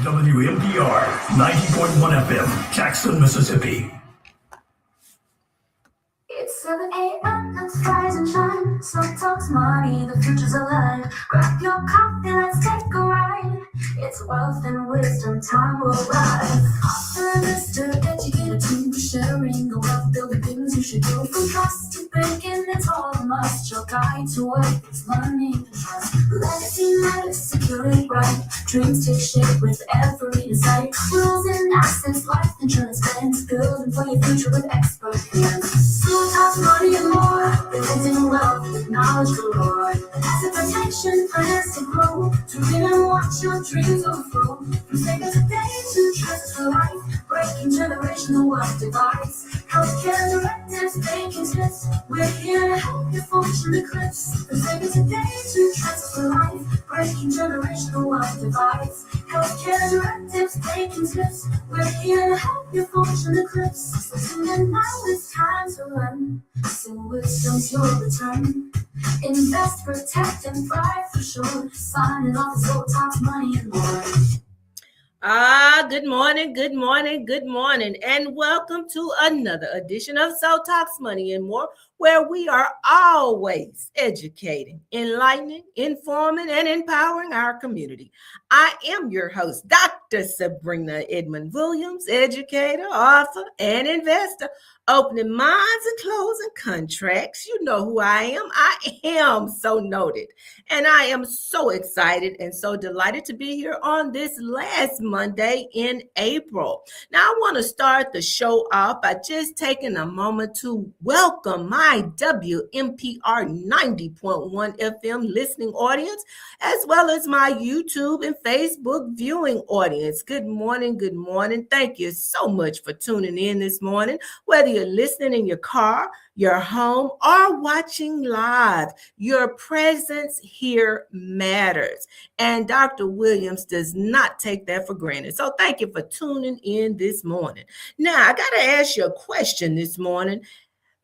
WMPR 90.1 FM, Jackson, Mississippi. It's 7 a.m. and rise and shine. So talks money, the future's alive. Grab your coffee, let's take a ride. It's wealth and wisdom, time will rise. Author, Mr. Educator, team sharing the wealth, building things you should do. From trust to banking, it's all a must. Your guide to wealth is learning and trust. Legacy matters, secure and bright. Dreams take shape with every insight. Rules and access, life insurance plans. Building for your future with expert hands. Talk money and more, building wealth with knowledge galore. Asset protection, plans to grow, to live and watch your dreams overflow. From savings today to trust for life, breaking generational wealth divides. Healthcare directives, banking tips, we're here to help your fortune eclipse. From savings today to trust for life, breaking generational wealth divides. Healthcare directives, banking tips, we're here to help your fortune eclipse. Listen, and now it's time to run. So wisdom's your return. Invest, protect, and thrive for sure. Signing off is all talks money and more. Good morning, good morning, good morning, and welcome to another edition of So Talks Money and More, where we are always educating, enlightening, informing, and empowering our community. I am your host, Dr. Sabrina Edmon Williams, educator, author, and investor, opening minds and closing contracts. You know who I am. I am so noted, and I am so excited and so delighted to be here on this last Monday in April. Now, I want to start the show off by just taking a moment to welcome my WMPR 90.1 FM listening audience, as well as my YouTube and Facebook viewing audience. Good morning, good morning. Thank you so much for tuning in this morning, whether you're listening in your car, your home, or watching live. Your presence here matters. And Dr. Williams does not take that for granted. So thank you for tuning in this morning. Now, I got to ask you a question this morning.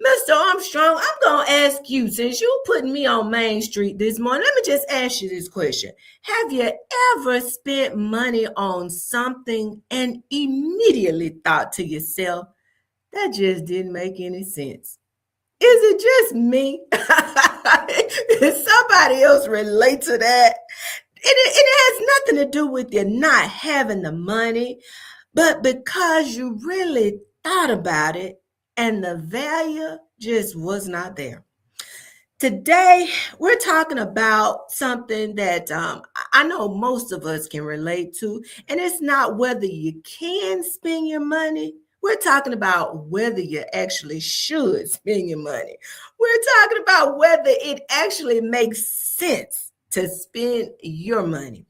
Mr. Armstrong, I'm going to ask you, since you putting me on Main Street this morning, let me just ask you this question. Have you ever spent money on something and immediately thought to yourself, that just didn't make any sense? Is it just me? Does somebody else relate to that? It has nothing to do with you not having the money, but because you really thought about it and the value just was not there. Today, we're talking about something that I know most of us can relate to, and it's not whether you can spend your money. We're talking about whether you actually should spend your money. We're talking about whether it actually makes sense to spend your money.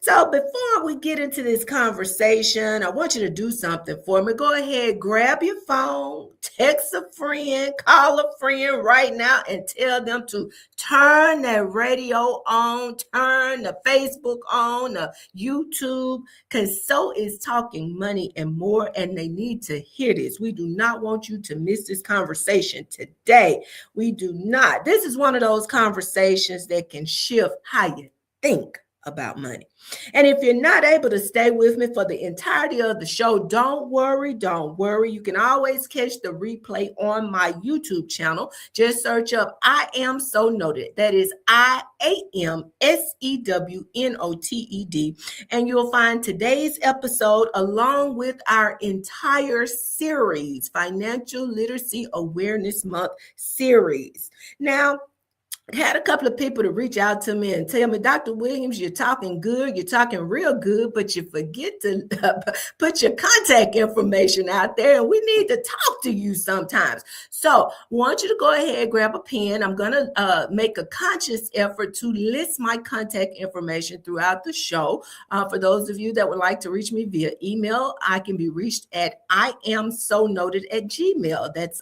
So before we get into this conversation, I want you to do something for me. Go ahead, grab your phone, text a friend, call a friend right now and tell them to turn that radio on, turn the Facebook on, the YouTube, because So is talking money and more, and they need to hear this. We do not want you to miss this conversation today. We do not. This is one of those conversations that can shift how you think about money. And if you're not able to stay with me for the entirety of the show, don't worry. You can always catch the replay on my YouTube channel. Just search up I Am So Noted. That is IAMSEWNOTED. And you'll find today's episode along with our entire series, Financial Literacy Awareness Month series. Now, I had a couple of people to reach out to me and tell me, Dr. Williams, you're talking good, you're talking real good, but you forget to put your contact information out there, and we need to talk to you sometimes. So I want you to go ahead, grab a pen. I'm going to make a conscious effort to list my contact information throughout the show. For those of you that would like to reach me via email, I can be reached at iamsonoted@gmail. That's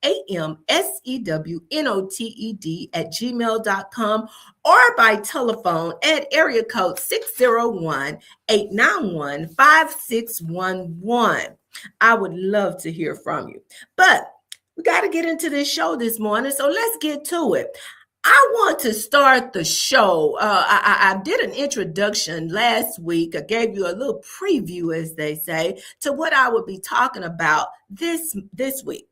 IAMSEWNOTED@gmail.com, or by telephone at area code 601-891-5611. I would love to hear from you. But we got to get into this show this morning, so let's get to it. I want to start the show. I did an introduction last week. I gave you a little preview, as they say, to what I would be talking about this week.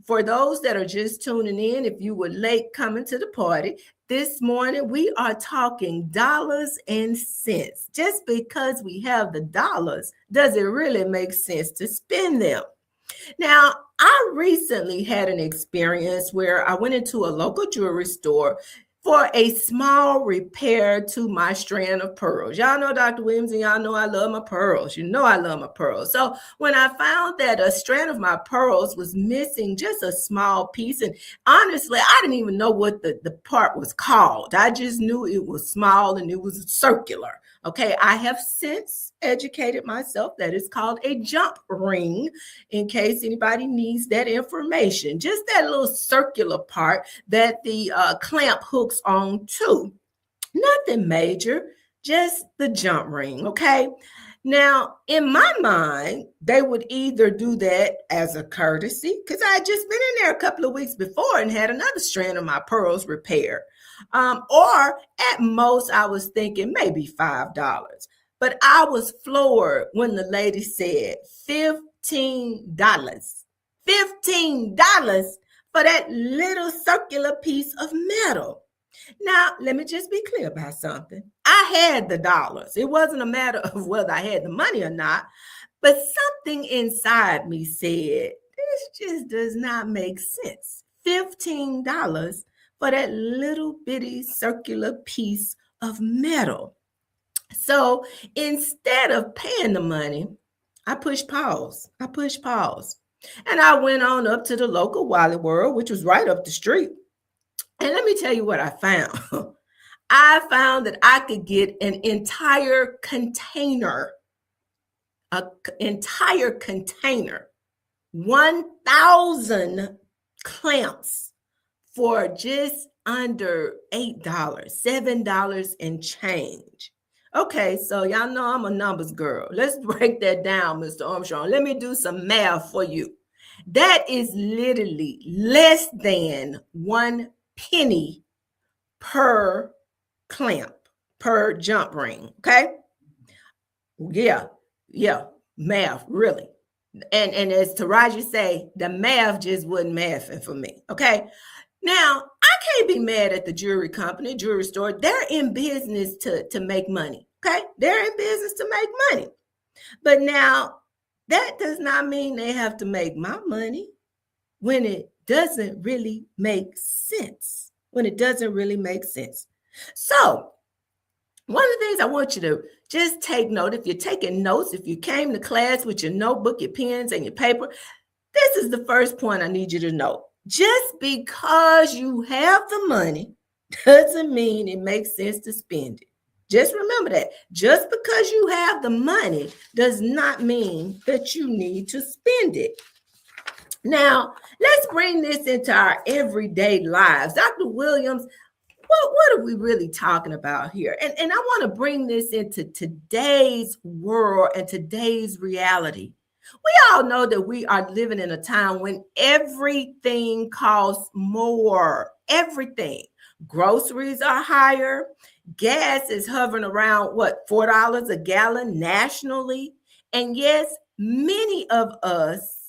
For those that are just tuning in, if you were late coming to the party, this morning we are talking dollars and cents. Just because we have the dollars, does it really make sense to spend them? Now, I recently had an experience where I went into a local jewelry store for a small repair to my strand of pearls. Y'all know Dr. Williams, and y'all know I love my pearls. You know I love my pearls. So when I found that a strand of my pearls was missing just a small piece, and honestly, I didn't even know what the part was called. I just knew it was small and it was circular. Okay, I have since educated myself that it's called a jump ring, in case anybody needs that information. Just that little circular part that the clamp hooks on to. Nothing major, just the jump ring, okay? Now, in my mind, they would either do that as a courtesy, because I had just been in there a couple of weeks before and had another strand of my pearls repaired. Or at most, I was thinking maybe $5. But I was floored when the lady said $15. $15 for that little circular piece of metal. Now, let me just be clear about something. I had the dollars. It wasn't a matter of whether I had the money or not, but something inside me said, this just does not make sense. $15 for that little bitty circular piece of metal. So instead of paying the money, I pushed pause. And I went on up to the local Wally World, which was right up the street. And let me tell you what I found. I found that I could get an entire container, 1,000 clamps for just under $8, $7 and change. Okay, so y'all know I'm a numbers girl. Let's break that down, Mr. Armstrong. Let me do some math for you. That is literally less than 1 penny per clamp, per jump ring, okay? Yeah, math, really. And as Taraji say, the math just wasn't mathing for me, okay? Now, I can't be mad at the jewelry company, jewelry store. They're in business to make money, okay? They're in business to make money. But now, that does not mean they have to make my money when it doesn't really make sense. So, one of the things I want you to just take note, if you're taking notes, if you came to class with your notebook, your pens, and your paper, this is the first point I need you to know. Just because you have the money doesn't mean it makes sense to spend it. Just remember that. Just because you have the money does not mean that you need to spend it. Now, let's bring this into our everyday lives. Dr. Williams, what are we really talking about here? And I want to bring this into today's world and today's reality. We all know that we are living in a time when everything costs more. Everything. Groceries are higher. Gas is hovering around, $4 a gallon nationally. And yes, many of us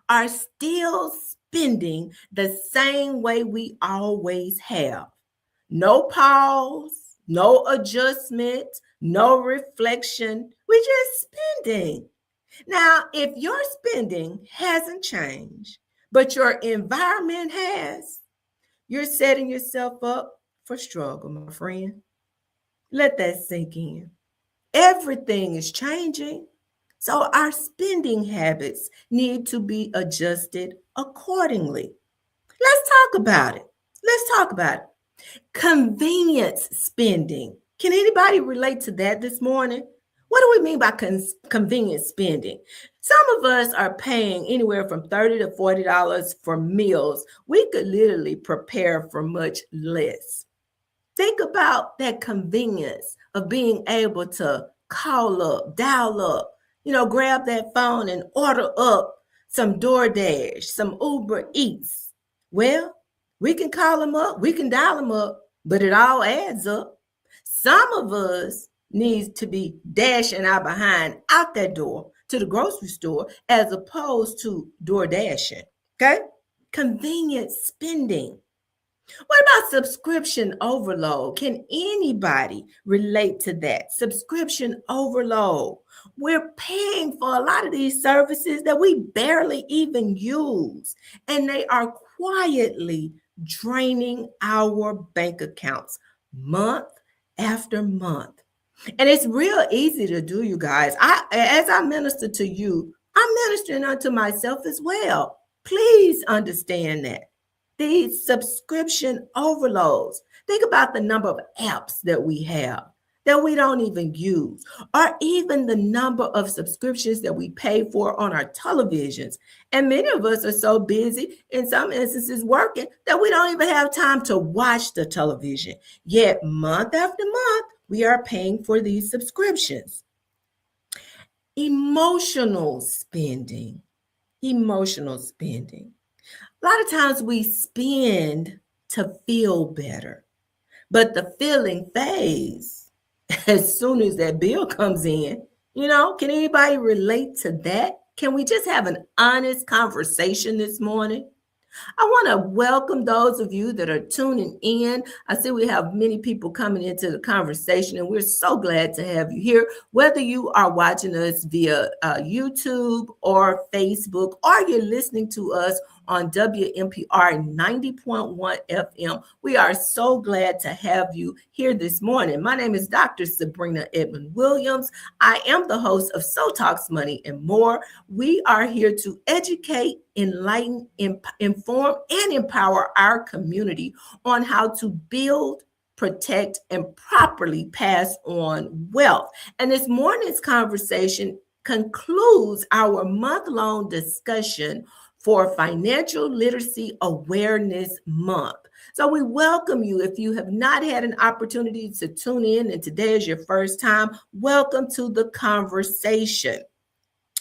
are still spending the same way we always have. No pause, no adjustment, no reflection. We're just spending. Now, if your spending hasn't changed, but your environment has, you're setting yourself up for struggle, my friend. Let that sink in. Everything is changing. So our spending habits need to be adjusted accordingly. Let's talk about it. Convenience spending. Can anybody relate to that this morning? What do we mean by convenience spending? Some of us are paying anywhere from $30 to $40 for meals. We could literally prepare for much less. Think about that convenience of being able to call up, dial up, grab that phone and order up some DoorDash, some Uber Eats. Well, We can call them up, we can dial them up, but it all adds up. Some of us needs to be dashing our behind out that door to the grocery store as opposed to door dashing. Okay? Convenient spending. What about subscription overload? Can anybody relate to that? Subscription overload. We're paying for a lot of these services that we barely even use, and they are quietly draining our bank accounts month after month. And it's real easy to do, you guys. As I minister to you, I'm ministering unto myself as well. Please understand that these subscription overloads. Think about the number of apps that we have that we don't even use, or even the number of subscriptions that we pay for on our televisions. And many of us are so busy, in some instances working, that we don't even have time to watch the television. Yet month after month, we are paying for these subscriptions. Emotional spending. Emotional spending. A lot of times we spend to feel better, but the feeling fades as soon as that bill comes in. Can anybody relate to that? Can we just have an honest conversation this morning? I want to welcome those of you that are tuning in. I see we have many people coming into the conversation, and we're so glad to have you here, whether you are watching us via YouTube or Facebook, or you're listening to us on WMPR 90.1 FM. We are so glad to have you here this morning. My name is Dr. Sabrina Edmon Williams. I am the host of So Talks Money and More. We are here to educate, enlighten, inform, and empower our community on how to build, protect, and properly pass on wealth. And this morning's conversation concludes our month-long discussion for Financial Literacy Awareness Month. So we welcome you. If you have not had an opportunity to tune in and today is your first time, welcome to the conversation.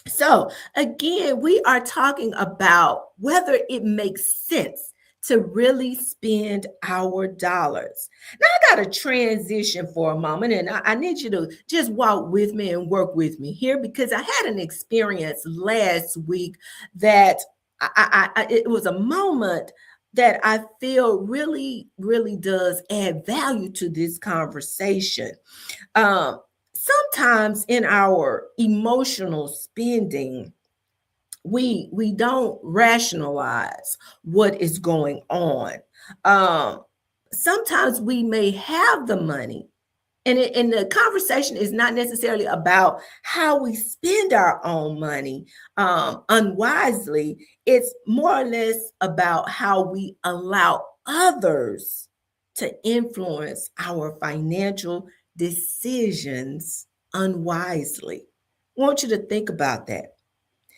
So again, we are talking about whether it makes sense to really spend our dollars. Now, I got to transition for a moment, and I need you to just walk with me and work with me here, because I had an experience last week that it was a moment that I feel really, really does add value to this conversation. Sometimes in our emotional spending, we don't rationalize what is going on. Sometimes we may have the money, and the conversation is not necessarily about how we spend our own money unwisely. It's more or less about how we allow others to influence our financial decisions unwisely. I want you to think about that.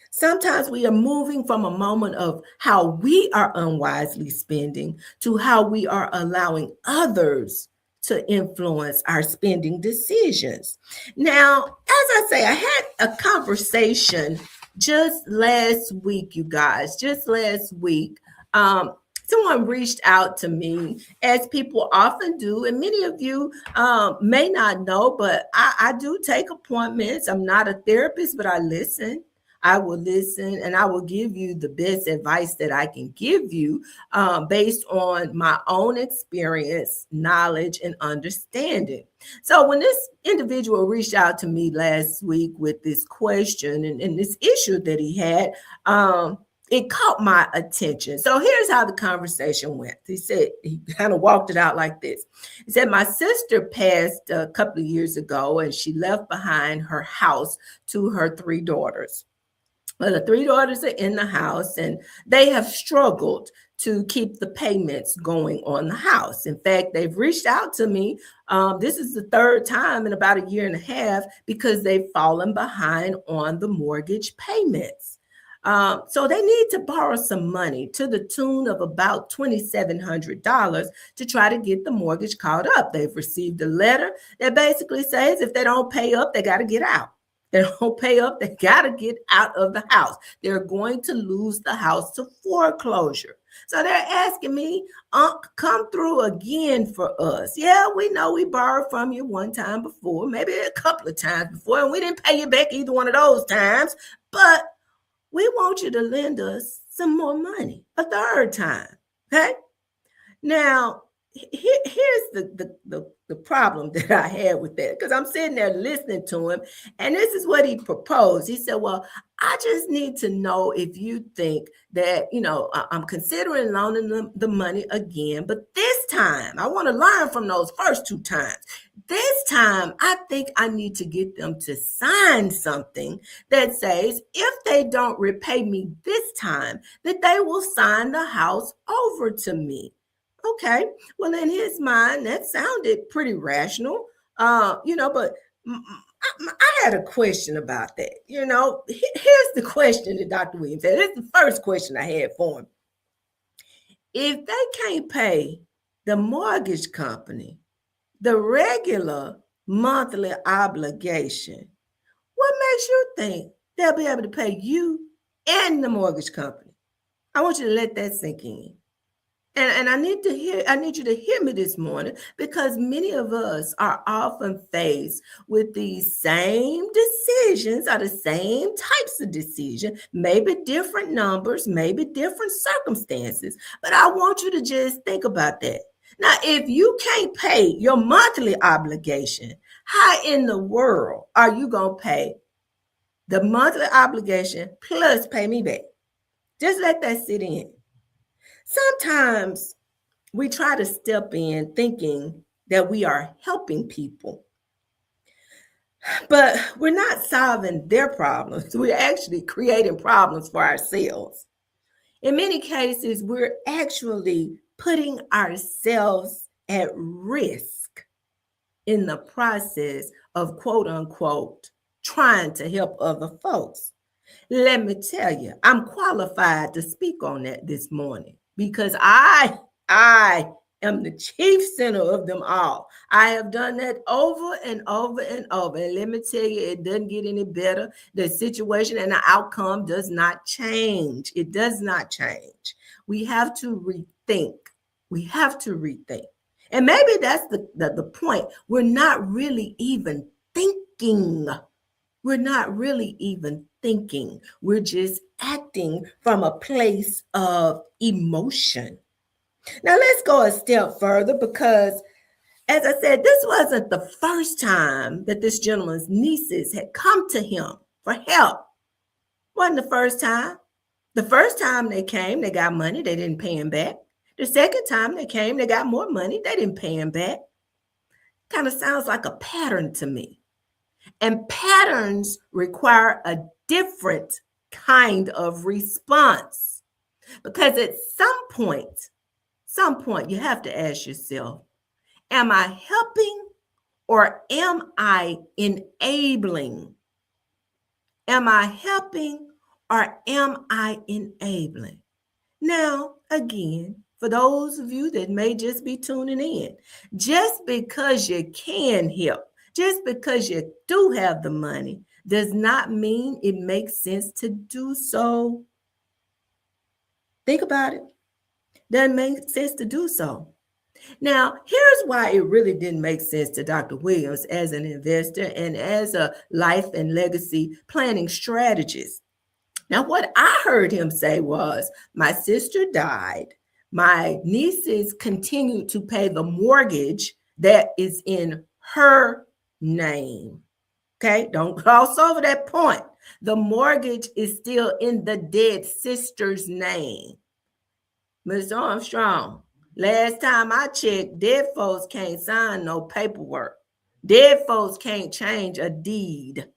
Sometimes we are moving from a moment of how we are unwisely spending to how we are allowing others to influence our spending decisions. Now, as I say, I had a conversation just last week, you guys, just last week. Someone reached out to me, as people often do, and many of you may not know, but I do take appointments. I'm not a therapist, but I listen. I will listen, and I will give you the best advice that I can give you based on my own experience, knowledge, and understanding. So when this individual reached out to me last week with this question and this issue that he had, it caught my attention. So here's how the conversation went. He said, he kind of walked it out like this. He said, my sister passed a couple of years ago, and she left behind her house to her 3 daughters. Well, the 3 daughters are in the house, and they have struggled to keep the payments going on the house. In fact, they've reached out to me. This is the 3rd time in about a year and a half, because they've fallen behind on the mortgage payments. So they need to borrow some money to the tune of about $2,700 to try to get the mortgage caught up. They've received a letter that basically says if they don't pay up, they got to get out. They don't pay up, they got to get out of the house. They're going to lose the house to foreclosure. So they're asking me, come through again for us. Yeah, we know we borrowed from you one time before, maybe a couple of times before, and we didn't pay you back either one of those times. But we want you to lend us some more money a third time. Okay? Now, here's the problem that I had with that, because I'm sitting there listening to him, and this is what he proposed. He said, well, I just need to know if you think that, I'm considering loaning them the money again, but this time I want to learn from those first two times. This time, I think I need to get them to sign something that says if they don't repay me this time, that they will sign the house over to me. Okay, well, in his mind, that sounded pretty rational, but I had a question about that. Here's the question that Dr. Williams said. This is the first question I had for him. If they can't pay the mortgage company the regular monthly obligation, what makes you think they'll be able to pay you and the mortgage company? I want you to let that sink in. And I need you to hear me this morning, because many of us are often faced with these same decisions, or the same types of decisions, maybe different numbers, maybe different circumstances. But I want you to just think about that. Now, if you can't pay your monthly obligation, how in the world are you going to pay the monthly obligation plus pay me back? Just let that sit in. Sometimes we try to step in thinking that we are helping people, but we're not solving their problems. We're actually creating problems for ourselves. In many cases, we're actually putting ourselves at risk in the process of, quote unquote, trying to help other folks. Let me tell you, I'm qualified to speak on that this morning, because I am the chief sinner of them all. I have done that over and over and over. And let me tell you, it doesn't get any better. The situation and the outcome does not change. It does not change. We have to rethink. We have to rethink. And maybe that's the point. We're not really even thinking. We're not really even thinking. We're just acting from a place of emotion. Now, let's go a step further, because, as I said, this wasn't the first time that this gentleman's nieces had come to him for help. Wasn't the first time. The first time they came, they got money, they didn't pay him back. The second time they came, they got more money, they didn't pay him back. Kind of sounds like a pattern to me. And patterns require a different kind of response, because at some point, you have to ask yourself, am I helping or am I enabling? Am I helping or am I enabling? Now, again, for those of you that may just be tuning in, just because you can help, just because you do have the money, does not mean it makes sense to do so. Think about it. Doesn't make sense to do so. Now, here's why it really didn't make sense to Dr. Williams as an investor and as a life and legacy planning strategist. Now, what I heard him say was, my sister died. My nieces continued to pay the mortgage that is in her name. Okay, don't gloss over that point. The mortgage is still in the dead sister's name. Mr. Armstrong, last time I checked, dead folks can't sign no paperwork. Dead folks can't change a deed.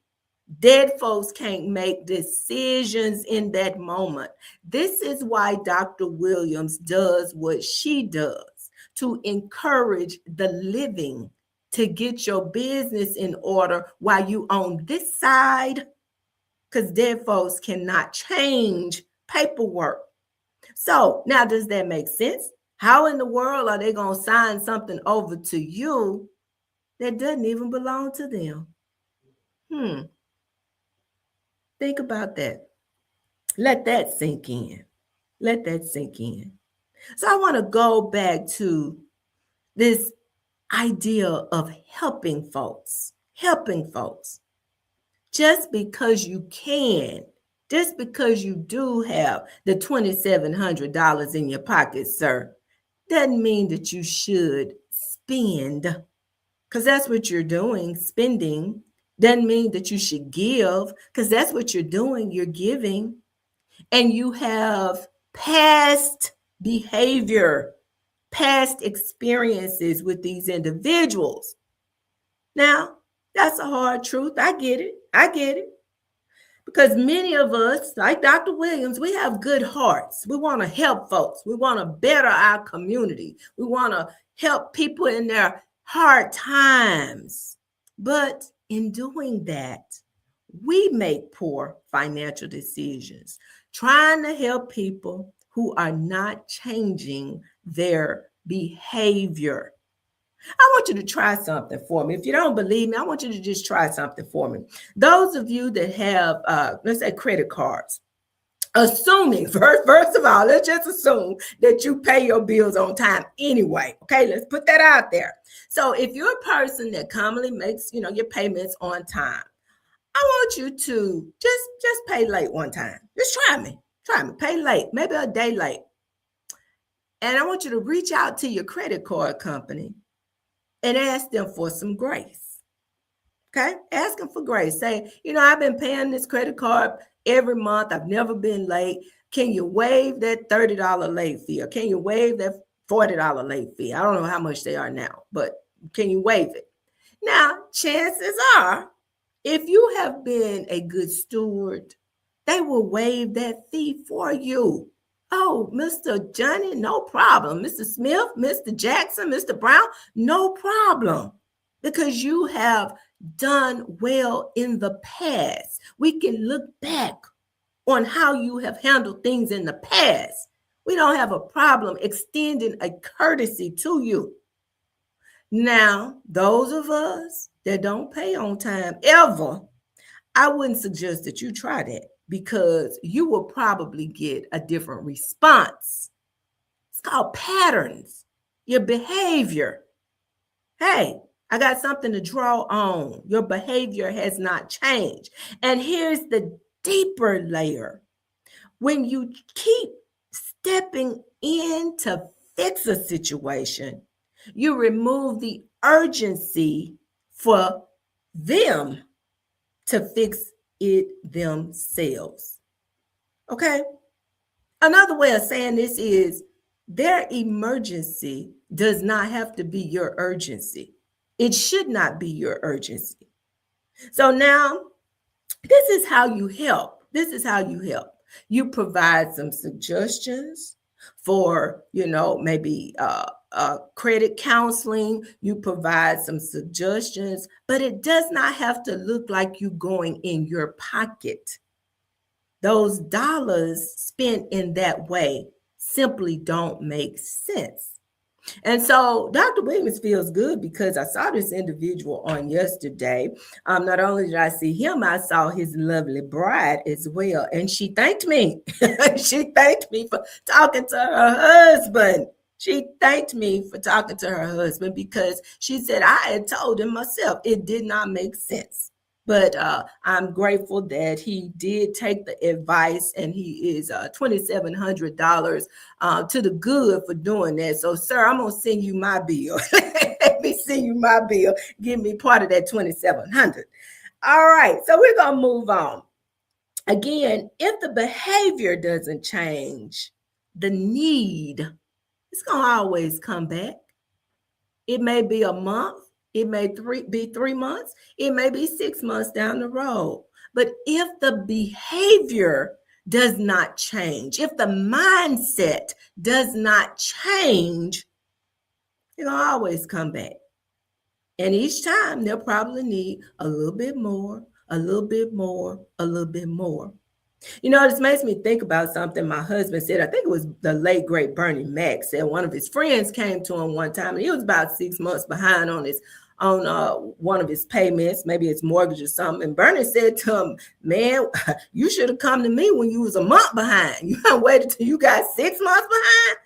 Dead folks can't make decisions in that moment. This is why Dr. Williams does what she does, to encourage the living, to get your business in order while you on this side, because dead folks cannot change paperwork. So now, does that make sense? How in the world are they going to sign something over to you that doesn't even belong to them? Think about that. Let that sink in. Let that sink in. So I want to go back to this idea of helping folks. Just because you can, just because you do have the $2,700 in your pocket, sir, doesn't mean that you should spend, because that's what you're doing, spending. Doesn't mean that you should give, because that's what you're doing, you're giving. And you have past behavior, past experiences with these individuals. Now, that's a hard truth. I get it. Because many of us, like Dr. Williams, we have good hearts. We want to help folks. We want to better our community. We want to help people in their hard times. But in doing that, we make poor financial decisions, trying to help people who are not changing their behavior. I want you to try something for me. If you don't believe me, I want you to just try something for me. Those of you that have, let's say, credit cards, assuming, first of all, let's just assume that you pay your bills on time anyway. Okay, let's put that out there. So if you're a person that commonly makes, your payments on time, I want you to just pay late one time. Just try me, pay late, maybe a day late. And I want you to reach out to your credit card company and ask them for some grace. Okay? Ask them for grace. Say, I've been paying this credit card every month. I've never been late. Can you waive that $30 late fee? Or can you waive that $40 late fee? I don't know how much they are now, but can you waive it? Now, chances are, if you have been a good steward, they will waive that fee for you. Oh, Mr. Johnny, no problem. Mr. Smith, Mr. Jackson, Mr. Brown, no problem. Because you have done well in the past. We can look back on how you have handled things in the past. We don't have a problem extending a courtesy to you. Now, those of us that don't pay on time ever, I wouldn't suggest that you try that, because you will probably get a different response. It's called patterns, your behavior. Hey, I got something to draw on. Your behavior has not changed. And here's the deeper layer. When you keep stepping in to fix a situation, you remove the urgency for them to fix it themselves. Okay? Another way of saying this is their emergency does not have to be your urgency. It should not be your urgency. So now, this is how you help. You provide some suggestions for, maybe credit counseling. You provide some suggestions, but it does not have to look like you going in your pocket. Those dollars spent in that way simply don't make sense. And so Dr. Williams feels good because I saw this individual on yesterday. Not only did I see him, I saw his lovely bride as well. And she thanked me. She thanked me for talking to her husband. Because she said, I had told him myself, it did not make sense. But I'm grateful that he did take the advice, and he is $2,700 to the good for doing that. So, sir, I'm going to send you my bill. Let me send you my bill. Give me part of that $2,700. All right. So we're going to move on. Again, if the behavior doesn't change, the need, it's going to always come back. It may be a month. It may be 3 months. It may be 6 months down the road. But if the behavior does not change, if the mindset does not change, it's going to always come back. And each time they'll probably need a little bit more, a little bit more, a little bit more. This makes me think about something my husband said. I think it was the late, great Bernie Mac said. One of his friends came to him one time, and he was about 6 months behind on one of his payments, maybe his mortgage or something. And Bernie said to him, man, you should have come to me when you was a month behind. You waited till you got 6 months behind?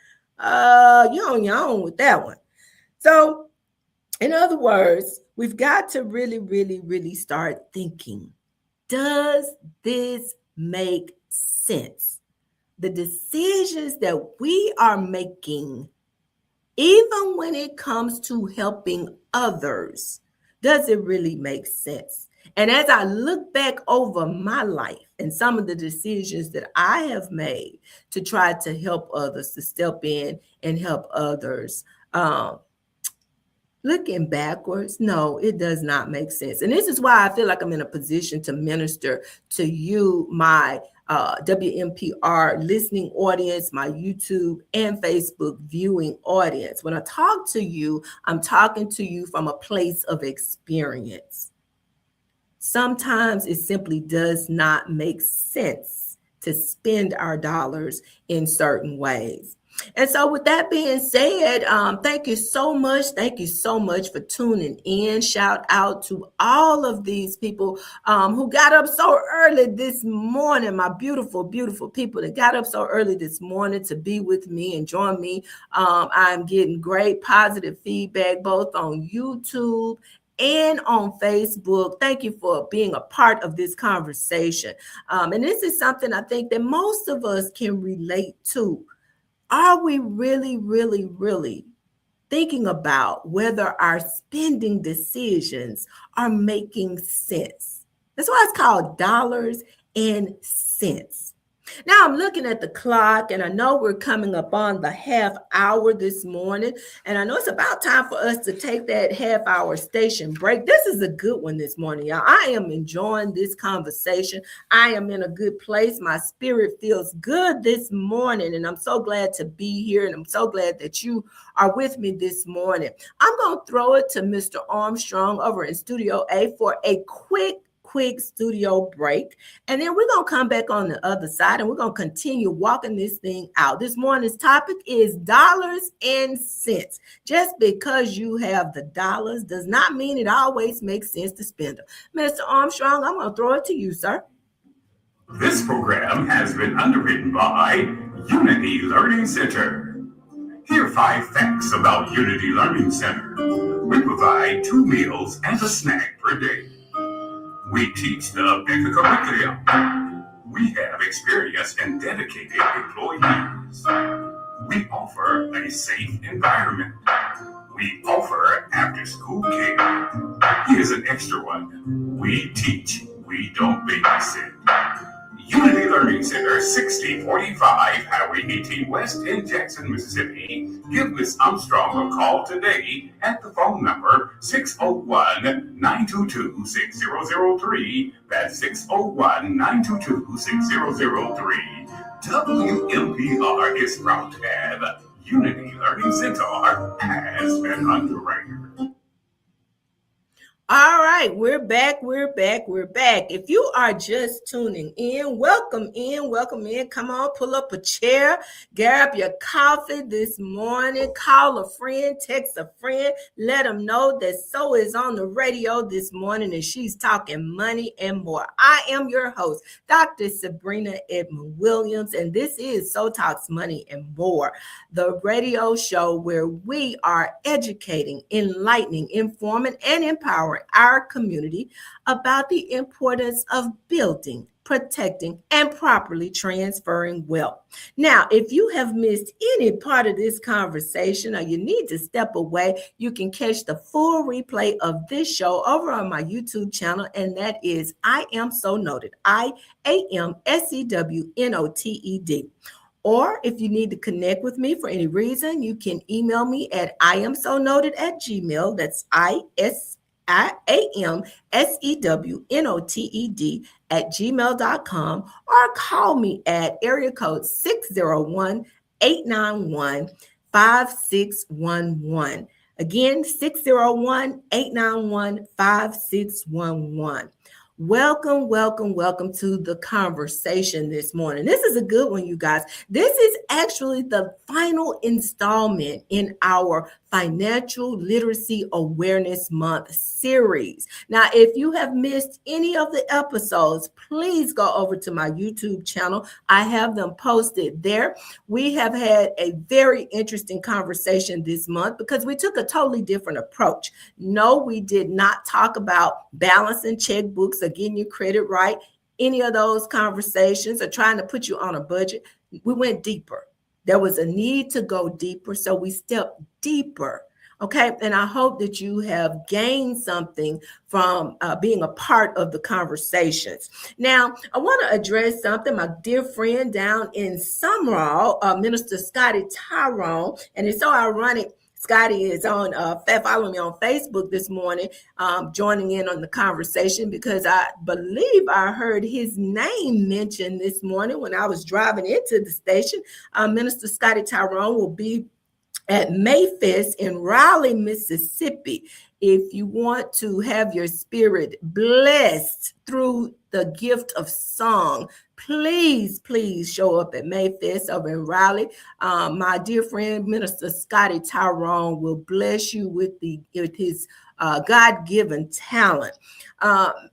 you're on your own with that one. So, in other words, we've got to really, really, really start thinking, does this make sense? The decisions that we are making, even when it comes to helping others, does it really make sense? And as I look back over my life and some of the decisions that I have made to try to help others, to step in and help others, looking backwards, no, it does not make sense. And this is why I feel like I'm in a position to minister to you, my WMPR listening audience, my YouTube and Facebook viewing audience. When I talk to you, I'm talking to you from a place of experience. Sometimes it simply does not make sense to spend our dollars in certain ways. And so with that being said, thank you so much. Thank you so much for tuning in. Shout out to all of these people who got up so early this morning, my beautiful, beautiful people that got up so early this morning to be with me and join me. I'm getting great positive feedback both on YouTube and on Facebook. Thank you for being a part of this conversation. And this is something I think that most of us can relate to. Are we really, really, really thinking about whether our spending decisions are making sense? That's why it's called dollars and cents. Now I'm looking at the clock and I know we're coming up on the half hour this morning. And I know it's about time for us to take that half hour station break. This is a good one this morning, y'all. I am enjoying this conversation. I am in a good place. My spirit feels good this morning. And I'm so glad to be here. And I'm so glad that you are with me this morning. I'm going to throw it to Mr. Armstrong over in Studio A for a quick studio break, and then we're going to come back on the other side and we're going to continue walking this thing out. This morning's topic is dollars and cents. Just because you have the dollars does not mean it always makes sense to spend them. Mr. Armstrong, I'm going to throw it to you, sir. This program has been underwritten by Unity Learning Center. Here are 5 facts about Unity Learning Center. We provide 2 meals and a snack per day. We teach the basic curriculum. We have experienced and dedicated employees. We offer a safe environment. We offer after-school care. Here's an extra one. We teach. We don't babysit. Unity Learning Center, 6045 Highway 18 West in Jackson, Mississippi. Give Ms. Armstrong a call today at the phone number 601-922-6003. That's 601-922-6003. WMPR is proud to have Unity Learning Center as an underwriter. All right, we're back. If you are just tuning in, welcome in. Come on, pull up a chair, grab your coffee this morning, call a friend, text a friend, let them know that So is on the radio this morning and she's talking money and more. I am your host, Dr. Sabrina Edmon Williams, and this is So Talks Money and More, the radio show where we are educating, enlightening, informing, and empowering our community about the importance of building, protecting, and properly transferring wealth. Now, if you have missed any part of this conversation or you need to step away, you can catch the full replay of this show over on my YouTube channel, and that is I Am So Noted, IAMSEWNOTED. Or if you need to connect with me for any reason, you can email me at iamsonoted@gmail. That's IAMSEWNOTED@gmail.com, or call me at area code 601-891-5611. Again, 601-891-5611. Welcome, welcome, welcome to the conversation this morning. This is a good one, you guys. This is actually the final installment in our Financial Literacy Awareness Month series. Now, if you have missed any of the episodes, please go over to my YouTube channel. I have them posted there. We have had a very interesting conversation this month because we took a totally different approach. No, we did not talk about balancing checkbooks or getting your credit right, any of those conversations, or trying to put you on a budget. We went deeper. There was a need to go deeper, so we stepped deeper. Okay, and I hope that you have gained something from being a part of the conversations. Now, I want to address something. My dear friend down in Summerall, Minister Scotty Tyrone, and it's so ironic. Scotty is on following me on Facebook this morning, joining in on the conversation because I believe I heard his name mentioned this morning when I was driving into the station. Minister Scotty Tyrone will be at Mayfest in Raleigh, Mississippi. If you want to have your spirit blessed through the gift of song, please show up at Mayfest over in Raleigh. My dear friend, Minister Scotty Tyrone, will bless you with his God-given talent.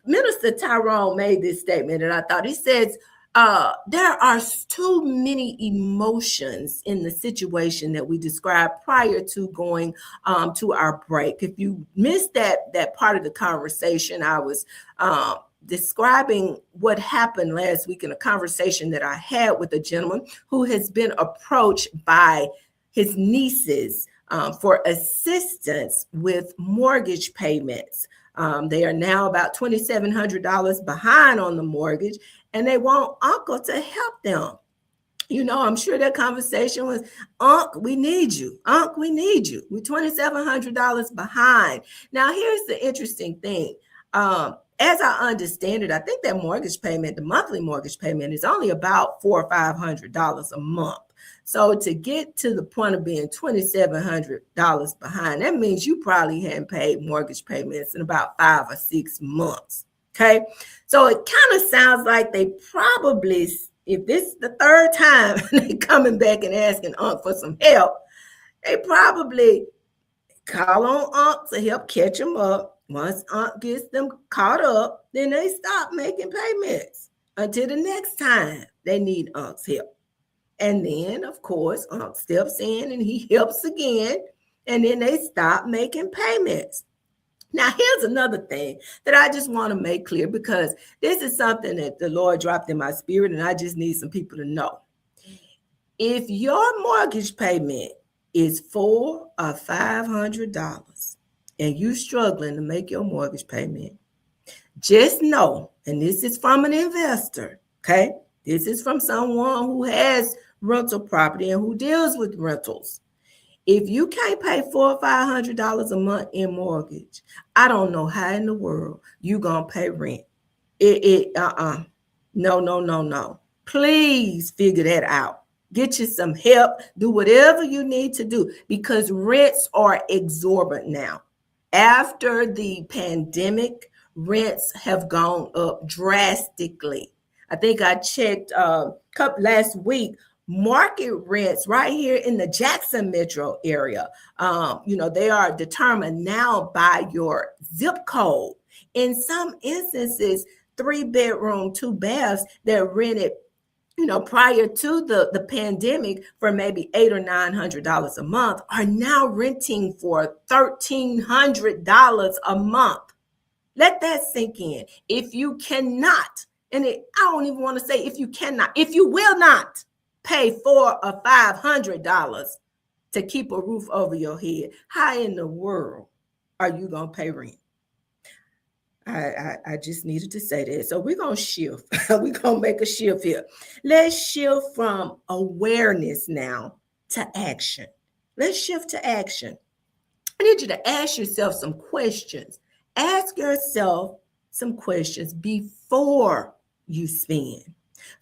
Minister Tyrone made this statement, and I thought he says, there are too many emotions in the situation that we described prior to going to our break. If you missed that part of the conversation, I was describing what happened last week in a conversation that I had with a gentleman who has been approached by his nieces for assistance with mortgage payments. They are now about $2,700 behind on the mortgage, and they want Uncle to help them. You know, I'm sure that conversation was, Unc, we need you. Unc, we need you. We're $2,700 behind. Now, here's the interesting thing. As I understand it, I think that mortgage payment, the monthly mortgage payment, is only about $400 or $500 a month. So to get to the point of being $2,700 behind, that means you probably hadn't paid mortgage payments in about 5 or 6 months. Okay. So it kind of sounds like they probably, if this is the third time they're coming back and asking Unc for some help, they probably call on Unc to help catch them up. Once Unc gets them caught up, then they stop making payments until the next time they need Unc's help. And then, of course, Unc steps in and he helps again, and then they stop making payments. Now, here's another thing that I just want to make clear, because this is something that the Lord dropped in my spirit, and I just need some people to know. If your mortgage payment is $400 or $500 and you're struggling to make your mortgage payment, just know, and this is from an investor, okay? This is from someone who has rental property and who deals with rentals. If you can't pay $400 or $500 a month in mortgage, I don't know how in the world you're going to pay rent. No. Please figure that out. Get you some help. Do whatever you need to do, because rents are exorbitant now. After the pandemic, rents have gone up drastically. I think I checked last week. Market rents right here in the Jackson metro area, they are determined now by your zip code. In some instances, 3-bedroom, 2 baths that rented, prior to the pandemic for maybe $800 or $900 a month are now renting for $1,300 a month. Let that sink in. If you cannot, I don't even want to say if you cannot, if you will not pay $400 or $500 to keep a roof over your head, how in the world are you going to pay rent? I just needed to say that. So we're going to shift. We're going to make a shift here. Let's shift from awareness now to action. Let's shift to action. I need you to ask yourself some questions. Ask yourself some questions before you spend.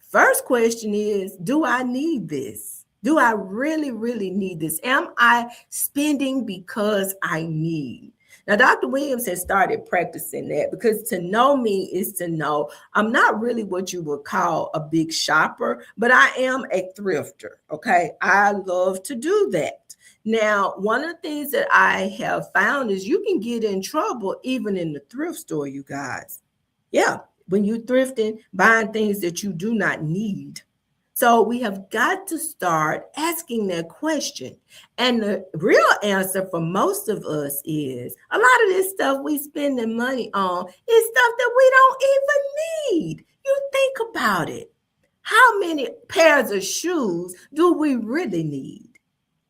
First question is, do I need this? Do I really need this? Am I spending because I need? Now, Dr. Williams has started practicing that, because to know me is to know I'm not really what you would call a big shopper, but I am a thrifter. Okay. I love to do that. Now, one of the things that I have found is you can get in trouble even in the thrift store, you guys. Yeah. When you're thrifting, buying things that you do not need. So we have got to start asking that question. And the real answer for most of us is a lot of this stuff we spending money on is stuff that we don't even need. You think about it. How many pairs of shoes do we really need?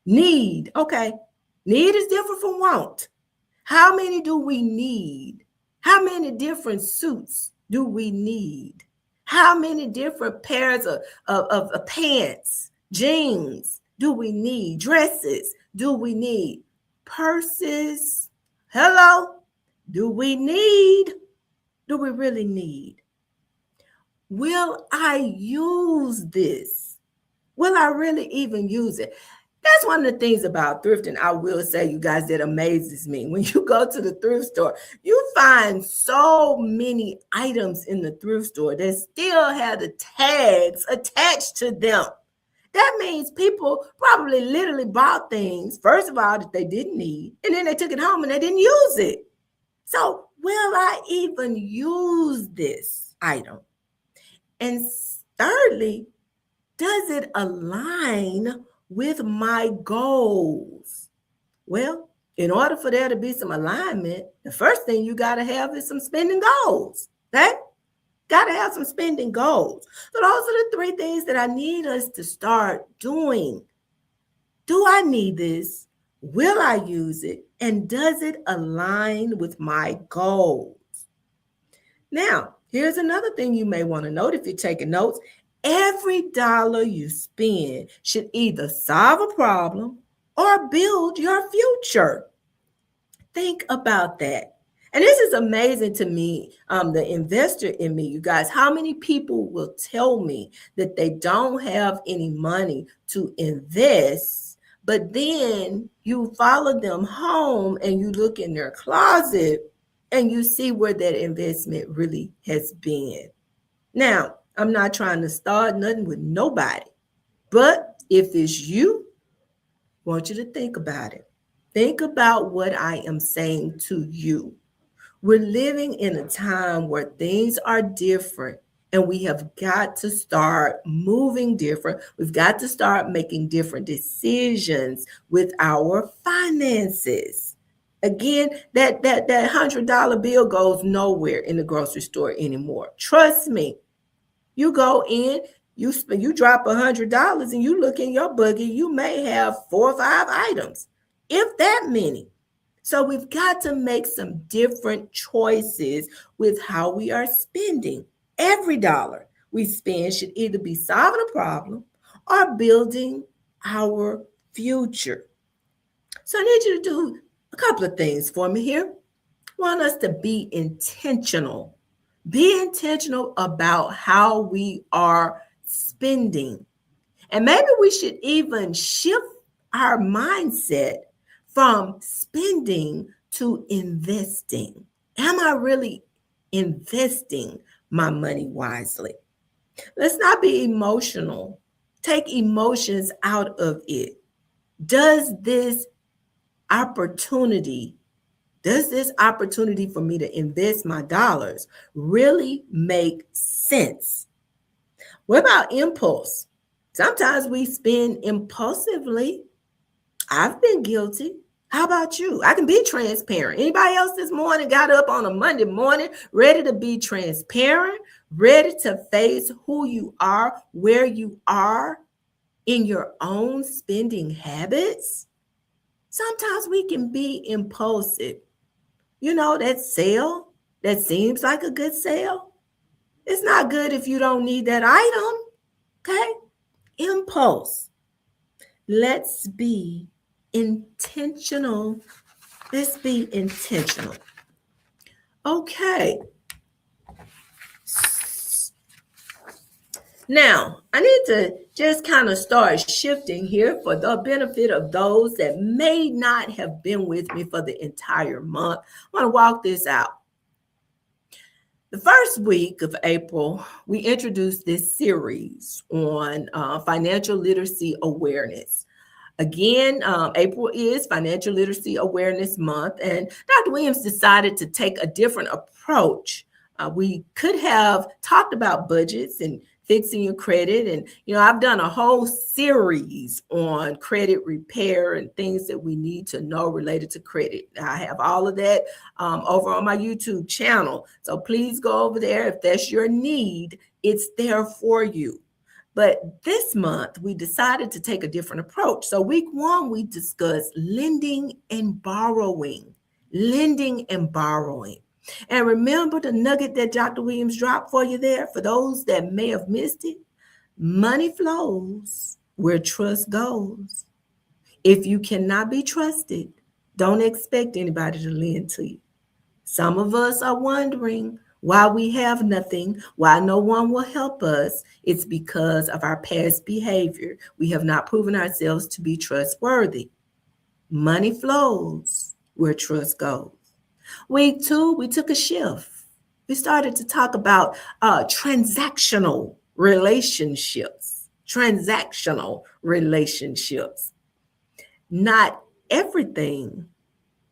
Need. Okay. Need is different from want. How many do we need? How many different suits do we need? How many different pairs of pants, jeans do we need? Dresses do we need? Purses, hello, do we need? Do we really need? Will I use this? Will I really even use it? That's one of the things about thrifting, I will say, you guys, that amazes me. When you go to the thrift store, you find so many items in the thrift store that still have the tags attached to them. That means people probably literally bought things, first of all, that they didn't need, and then they took it home and they didn't use it. So will I even use this item? And thirdly, does it align with my goals? Well, in order for there to be some alignment, the first thing you got to have is some spending goals. Okay? Got to have some spending goals. So those are the three things that I need us to start doing. Do I need this? Will I use it? And does it align with my goals? Now, here's another thing you may want to note if you're taking notes. Every dollar you spend should either solve a problem or build your future. Think about that. And this is amazing to me, the investor in me, you guys. How many people will tell me that they don't have any money to invest, but then you follow them home and you look in their closet and you see where that investment really has been. Now, I'm not trying to start nothing with nobody, but if it's you, I want you to think about it. Think about what I am saying to you. We're living in a time where things are different, and we have got to start moving different. We've got to start making different decisions with our finances. Again, that $100 bill goes nowhere in the grocery store anymore. Trust me. You go in, you drop $100 and you look in your buggy, you may have 4 or 5 items, if that many. So we've got to make some different choices with how we are spending. Every dollar we spend should either be solving a problem or building our future. So I need you to do a couple of things for me here. I want us to be intentional. Be intentional about how we are spending. And maybe we should even shift our mindset from spending to investing. Am I really investing my money wisely? Let's not be emotional. Take emotions out of it. Does this opportunity for me to invest my dollars really make sense? What about impulse? Sometimes we spend impulsively. I've been guilty. How about you? I can be transparent. Anybody else this morning got up on a Monday morning ready to be transparent, ready to face who you are, where you are in your own spending habits? Sometimes we can be impulsive. You know, that sale that seems like a good sale, it's not good if you don't need that item, okay? Impulse. Let's be intentional. Let's be intentional. Okay. Now, I need to just kind of start shifting here for the benefit of those that may not have been with me for the entire month. I want to walk this out. The first week of April, we introduced this series on financial literacy awareness. Again, April is Financial Literacy Awareness Month, and Dr. Williams decided to take a different approach. We could have talked about budgets and fixing your credit, and I've done a whole series on credit repair and things that we need to know related to credit. I have all of that over on my YouTube channel, so please go over there if that's your need. It's there for you. But this month, we decided to take a different approach. So week one, we discussed lending and borrowing. Lending and borrowing. And remember the nugget that Dr. Williams dropped for you there? For those that may have missed it, money flows where trust goes. If you cannot be trusted, don't expect anybody to lend to you. Some of us are wondering why we have nothing, why no one will help us. It's because of our past behavior. We have not proven ourselves to be trustworthy. Money flows where trust goes. Week two, we took a shift. We started to talk about transactional relationships. Transactional relationships. Not everything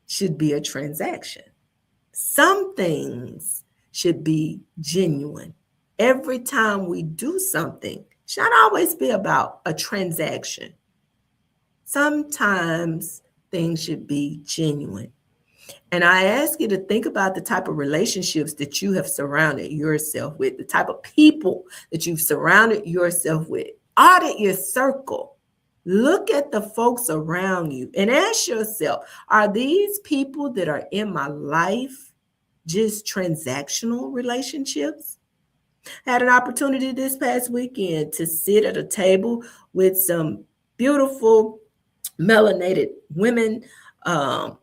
should be a transaction. Some things should be genuine. Every time we do something, it should not always be about a transaction. Sometimes things should be genuine. And I ask you to think about the type of relationships that you have surrounded yourself with, the type of people that you've surrounded yourself with. Audit your circle. Look at the folks around you and ask yourself, are these people that are in my life just transactional relationships? I had an opportunity this past weekend to sit at a table with some beautiful melanated women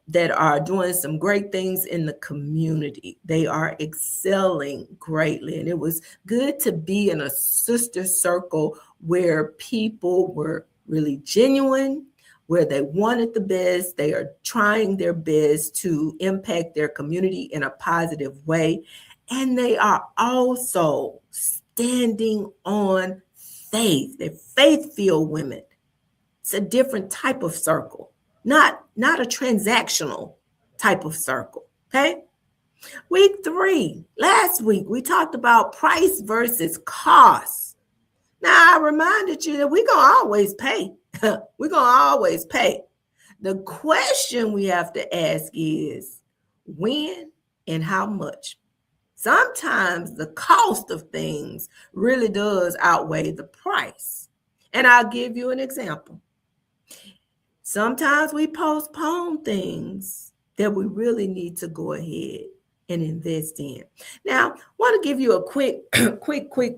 that are doing some great things in the community. They are excelling greatly. And it was good to be in a sister circle where people were really genuine, where they wanted the best. They are trying their best to impact their community in a positive way. And they are also standing on faith. They're faith-filled women. It's a different type of circle, not a transactional type of circle, okay? Week three, last week, we talked about price versus cost. Now, I reminded you that we're going to always pay. We're going to always pay. The question we have to ask is when and how much. Sometimes the cost of things really does outweigh the price. And I'll give you an example. Sometimes we postpone things that we really need to go ahead and invest in. Now, I want to give you a quick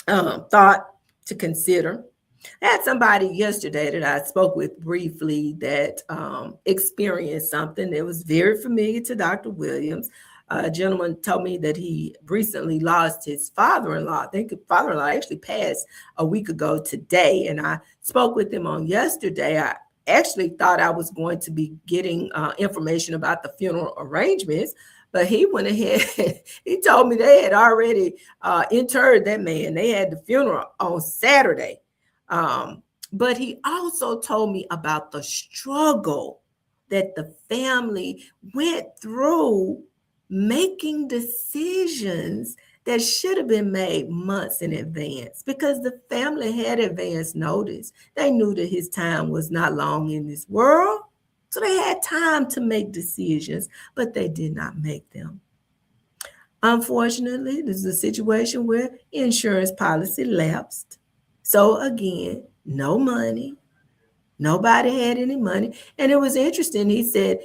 thought to consider. I had somebody yesterday that I spoke with briefly that experienced something that was very familiar to Dr. Williams. A gentleman told me that he recently lost his father-in-law. I think his father-in-law actually passed a week ago today, and I spoke with him on yesterday. I actually thought I was going to be getting information about the funeral arrangements, but he went ahead. He told me they had already interred that man. They had the funeral on Saturday. But he also told me about the struggle that the family went through making decisions that should have been made months in advance because the family had advance notice. They knew that his time was not long in this world. So they had time to make decisions, but they did not make them. Unfortunately, this is a situation where insurance policy lapsed. So again, no money. Nobody had any money. And it was interesting. He said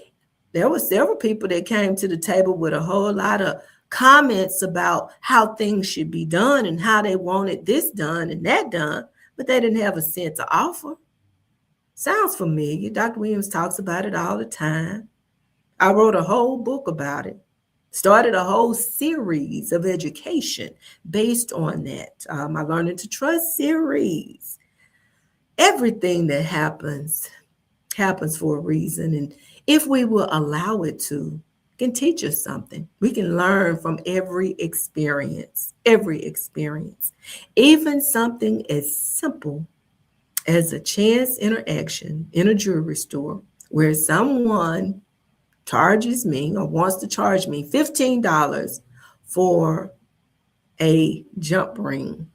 there were several people that came to the table with a whole lot of comments about how things should be done and how they wanted this done and that done, but they didn't have a cent to offer. Sounds familiar. Dr. Williams talks about it all the time. I wrote a whole book about it. Started a whole series of education based on that. My Learning to Trust series. Everything that happens for a reason. And if we will allow it to, it can teach us something. We can learn from every experience, even something as simple as a chance interaction in a jewelry store where someone charges me or wants to charge me $15 for a jump ring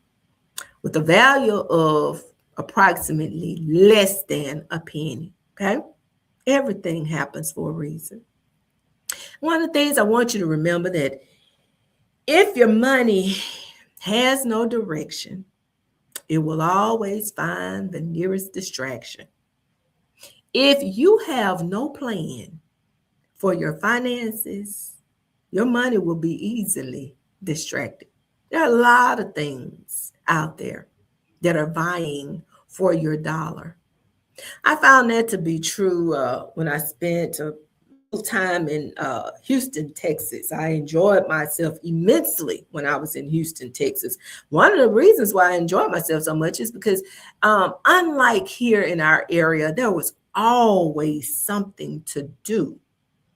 with a value of approximately less than a penny. Okay? Everything happens for a reason. One of the things I want you to remember that if your money has no direction, it will always find the nearest distraction. If you have no plan for your finances, your money will be easily distracted. There are a lot of things out there that are vying for your dollar. I found that to be true when I spent a little time in Houston, Texas. I enjoyed myself immensely when I was in Houston, Texas. One of the reasons why I enjoyed myself so much is because unlike here in our area, there was always something to do.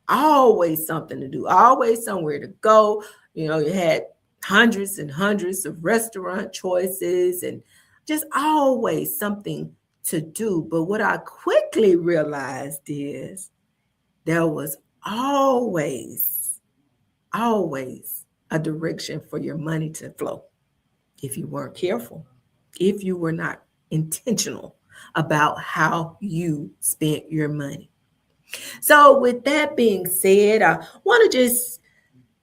Always something to do, always somewhere to go. You know, you had hundreds and hundreds of restaurant choices and just always something to do. But what I quickly realized is there was always a direction for your money to flow if you weren't careful, if you were not intentional about how you spent your money. So with that being said, I want to just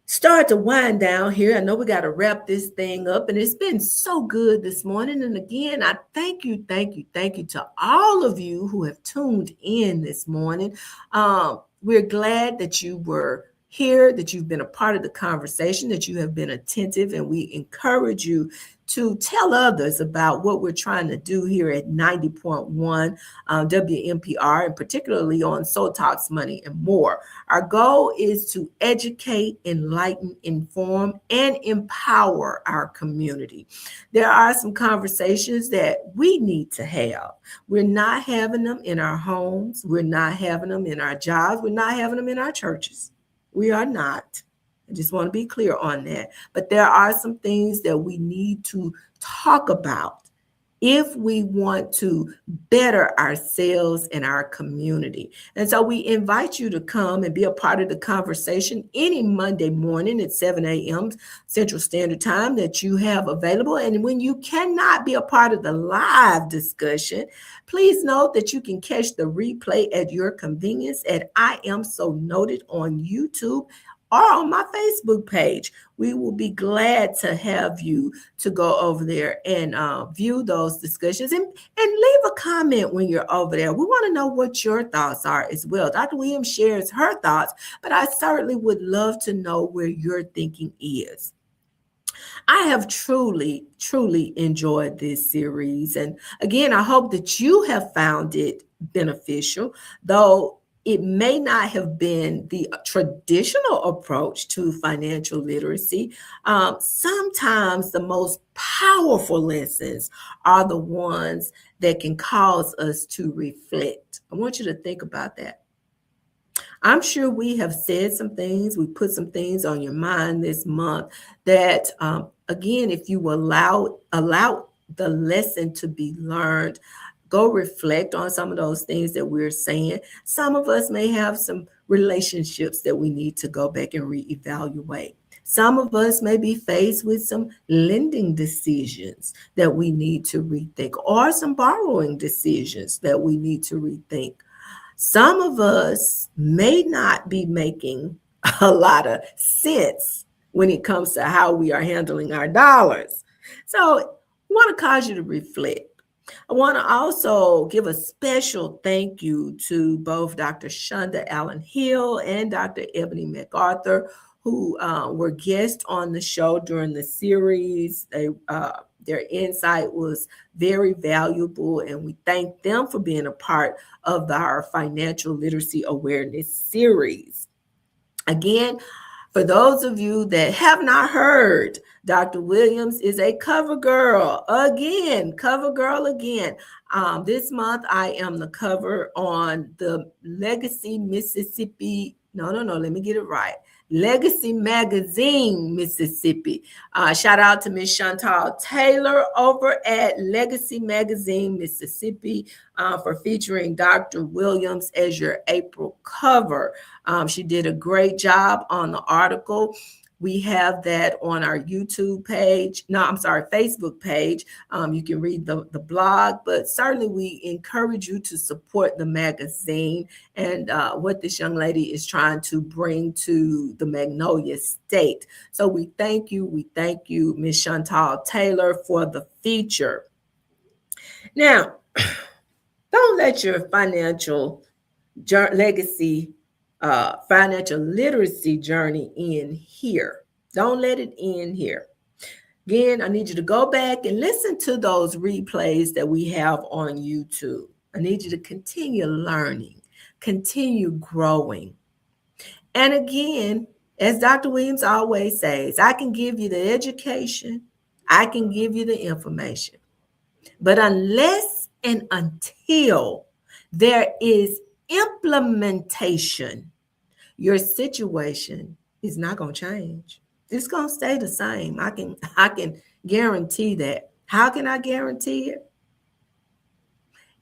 start to wind down here. I know we got to wrap this thing up, and it's been so good this morning. And again, I thank you to all of you who have tuned in this morning. We're glad that you were here, that you've been a part of the conversation, that you have been attentive, and we encourage you to tell others about what we're trying to do here at 90.1 WMPR, and particularly on Soul Talks Money and More. Our goal is to educate, enlighten, inform, and empower our community. There are some conversations that we need to have. We're not having them in our homes. We're not having them in our jobs. We're not having them in our churches. We are not. I just want to be clear on that. But there are some things that we need to talk about if we want to better ourselves and our community. And so we invite you to come and be a part of the conversation any Monday morning at 7 a.m. Central Standard Time that you have available. And when you cannot be a part of the live discussion, please note that you can catch the replay at your convenience at I Am So Noted on YouTube or on my Facebook page. We will be glad to have you to go over there and view those discussions and leave a comment when you're over there. We want to know what your thoughts are as well. Dr. Williams shares her thoughts, but I certainly would love to know where your thinking is. I have truly enjoyed this series. And again, I hope that you have found it beneficial, though it may not have been the traditional approach to financial literacy. Sometimes the most powerful lessons are the ones that can cause us to reflect. I want you to think about that. I'm sure we have said some things, we put some things on your mind this month that, again, if you allow the lesson to be learned, go reflect on some of those things that we're saying. Some of us may have some relationships that we need to go back and reevaluate. Some of us may be faced with some lending decisions that we need to rethink, or some borrowing decisions that we need to rethink. Some of us may not be making a lot of sense when it comes to how we are handling our dollars. So I want to cause you to reflect. I want to also give a special thank you to both Dr. Shonda Allen Hill and Dr. Ebony MacArthur, who were guests on the show during the series. Their insight was very valuable, and we thank them for being a part of our financial literacy awareness series. Again, For those of you that have not heard, Dr. Williams is a cover girl again, this month, I am the cover on the Legacy Mississippi. No, let me get it right. Legacy Magazine, Mississippi. Shout out to Miss Chantal Taylor over at Legacy Magazine, Mississippi, for featuring Dr. Williams as your April cover. She did a great job on the article. We have that on our Facebook page. You can read the blog, but certainly we encourage you to support the magazine and what this young lady is trying to bring to the Magnolia State. So we thank you, Ms. Chantal Taylor, for the feature. Now, don't let your financial legacy financial literacy journey in here. Don't let it end here. Again, I need you to go back and listen to those replays that we have on YouTube. I need you to continue learning, continue growing. And again, as Dr. Williams always says, I can give you the education, I can give you the information, but unless and until there is implementation, your situation is not going to change. It's going to stay the same. I can guarantee that. How can I guarantee it?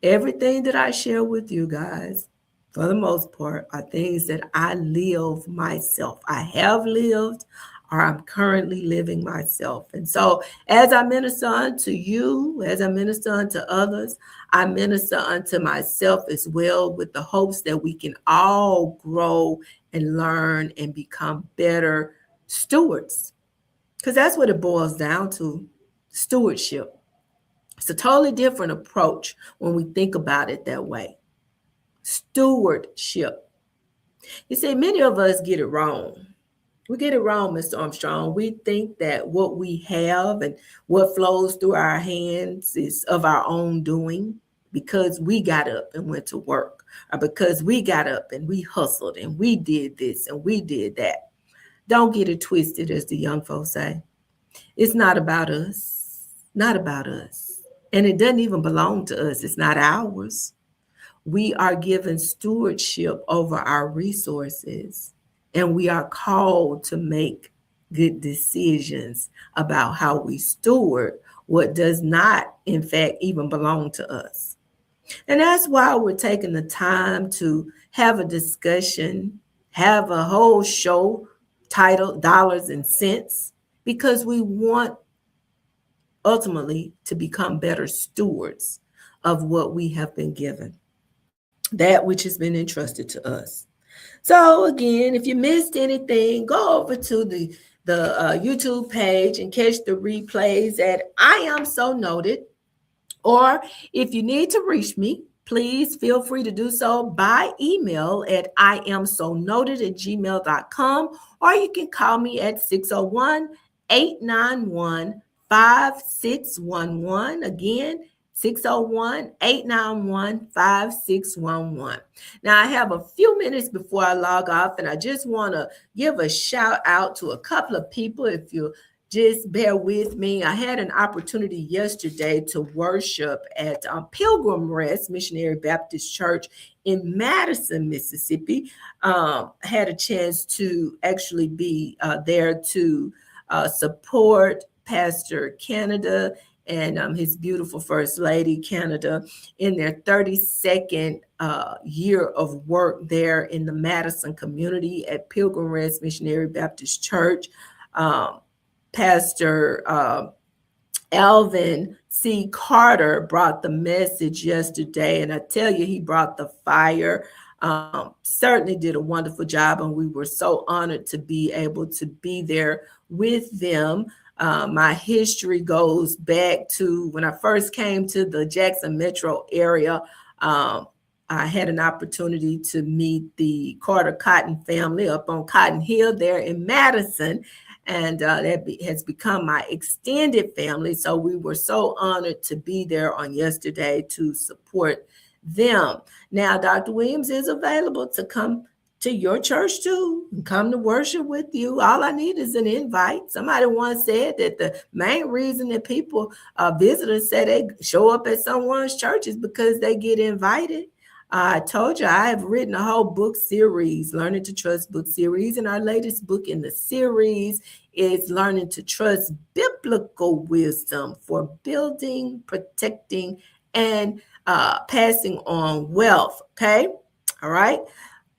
Everything that I share with you guys, for the most part, are things that I live myself. I have lived, or I'm currently living myself. And so as I minister unto you, as I minister unto others, I minister unto myself as well, with the hopes that we can all grow and learn and become better stewards. Because that's what it boils down to, stewardship. It's a totally different approach when we think about it that way. Stewardship. You see, many of us get it wrong. We get it wrong, Mr. Armstrong. We think that what we have and what flows through our hands is of our own doing because we got up and went to work, or because we got up and we hustled and we did this and we did that. Don't get it twisted, as the young folks say. It's not about us, not about us. And it doesn't even belong to us. It's not ours. We are given stewardship over our resources. And we are called to make good decisions about how we steward what does not, in fact, even belong to us. And that's why we're taking the time to have a discussion, have a whole show titled Dollars and Cents, because we want ultimately to become better stewards of what we have been given, that which has been entrusted to us. So again, if you missed anything, go over to the YouTube page and catch the replays at I Am So Noted. Or if you need to reach me, please feel free to do so by email at iamsonoted@gmail.com, or you can call me at 601-891-5611. Again, 601-891-5611. Now, I have a few minutes before I log off, and I just want to give a shout out to a couple of people. If you just bear with me, I had an opportunity yesterday to worship at Pilgrim Rest Missionary Baptist Church in Madison, Mississippi. I had a chance to actually be there to support Pastor Canada and his beautiful First Lady, Canada, in their 32nd year of work there in the Madison community at Pilgrim Rest Missionary Baptist Church. Pastor Alvin C. Carter brought the message yesterday, and I tell you, he brought the fire. Certainly did a wonderful job, and we were so honored to be able to be there with them. My history goes back to when I first came to the Jackson metro area. I had an opportunity to meet the Carter Cotton family up on Cotton Hill there in Madison, and that has become my extended family. So we were so honored to be there on yesterday to support them. Now, Dr. Williams is available to come to your church too and come to worship with you. All I need is an invite. Somebody once said that the main reason that people, visitors say they show up at someone's church is because they get invited. I told you I have written a whole book series, Learning to Trust book series, and our latest book in the series is Learning to Trust Biblical Wisdom for Building, Protecting, and passing on wealth. Okay. All right.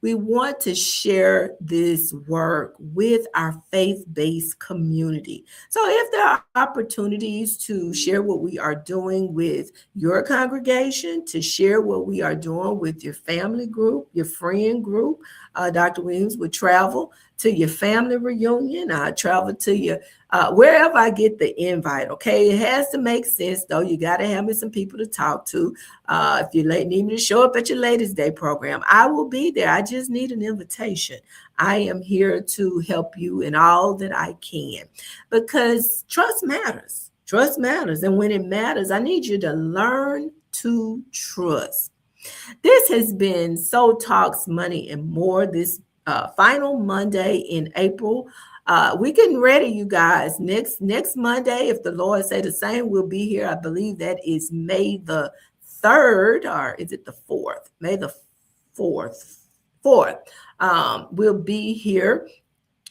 We want to share this work with our faith-based community. So if there are opportunities to share what we are doing with your congregation, to share what we are doing with your family group, your friend group, Dr. Williams would travel to your family reunion. I travel to your wherever I get the invite. Okay, it has to make sense though. You got to have me some people to talk to. If you need me to show up at your Ladies' Day program, I will be there. I just need an invitation. I am here to help you in all that I can because trust matters. Trust matters, and when it matters, I need you to learn to trust. This has been So Talks Money and More. This final Monday in April. We're getting ready, you guys. Next Monday, if the Lord say the same, we'll be here. I believe that is May the 3rd, or is it the 4th? May the 4th. We'll be here.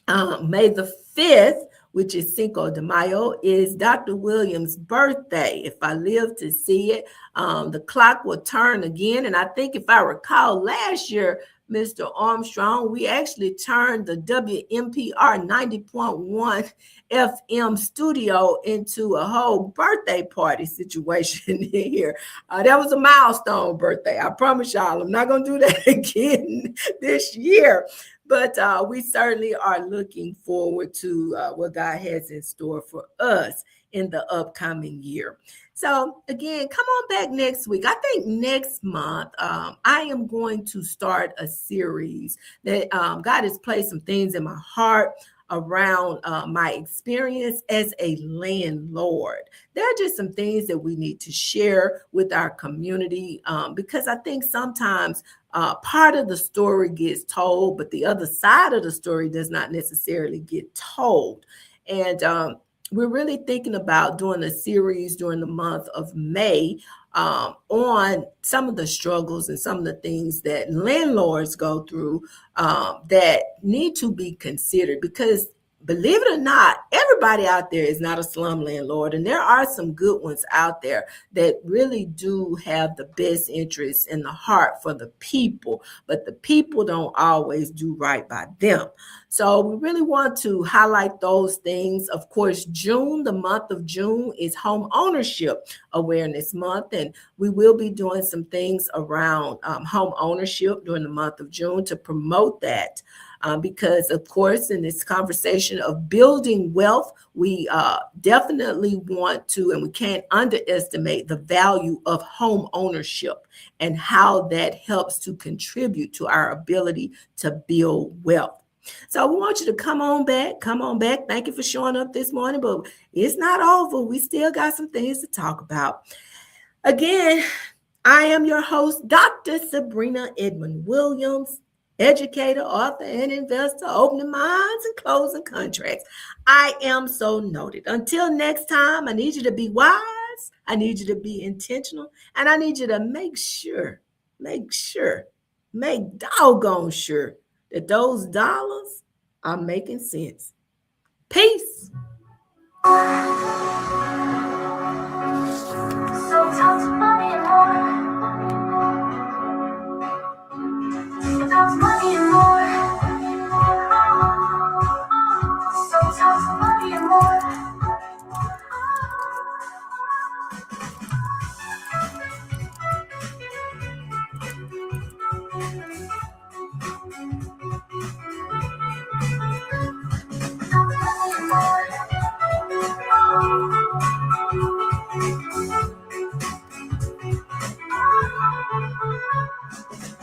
May the 5th, which is Cinco de Mayo, is Dr. Williams' birthday. If I live to see it, the clock will turn again. And I think if I recall last year, Mr. Armstrong, we actually turned the WMPR 90.1 FM studio into a whole birthday party situation here. That was a milestone birthday. I promise y'all, I'm not going to do that again this year. But we certainly are looking forward to what God has in store for us in the upcoming year. So again, come on back next week. I think next month, I am going to start a series that God has placed some things in my heart around my experience as a landlord. There are just some things that we need to share with our community because I think sometimes part of the story gets told, but the other side of the story does not necessarily get told. And we're really thinking about doing a series during the month of May on some of the struggles and some of the things that landlords go through that need to be considered because believe it or not, everybody out there is not a slum landlord. And there are some good ones out there that really do have the best interests in the heart for the people, but the people don't always do right by them. So we really want to highlight those things. Of course, June, the month of June, is Home Ownership Awareness Month. And we will be doing some things around home ownership during the month of June to promote that. Because, of course, in this conversation of building wealth, we definitely want to, and we can't underestimate the value of home ownership and how that helps to contribute to our ability to build wealth. So we want you to come on back. Thank you for showing up this morning, but it's not over. We still got some things to talk about. Again, I am your host, Dr. Sabrina Edmon Williams, educator, author, and investor, opening minds and closing contracts. I am so noted. Until next time, I need you to be wise. I need you to be intentional. And I need you to make doggone sure that those dollars are making sense. Peace. So talk money and more. So talk money and more. So talk money and more.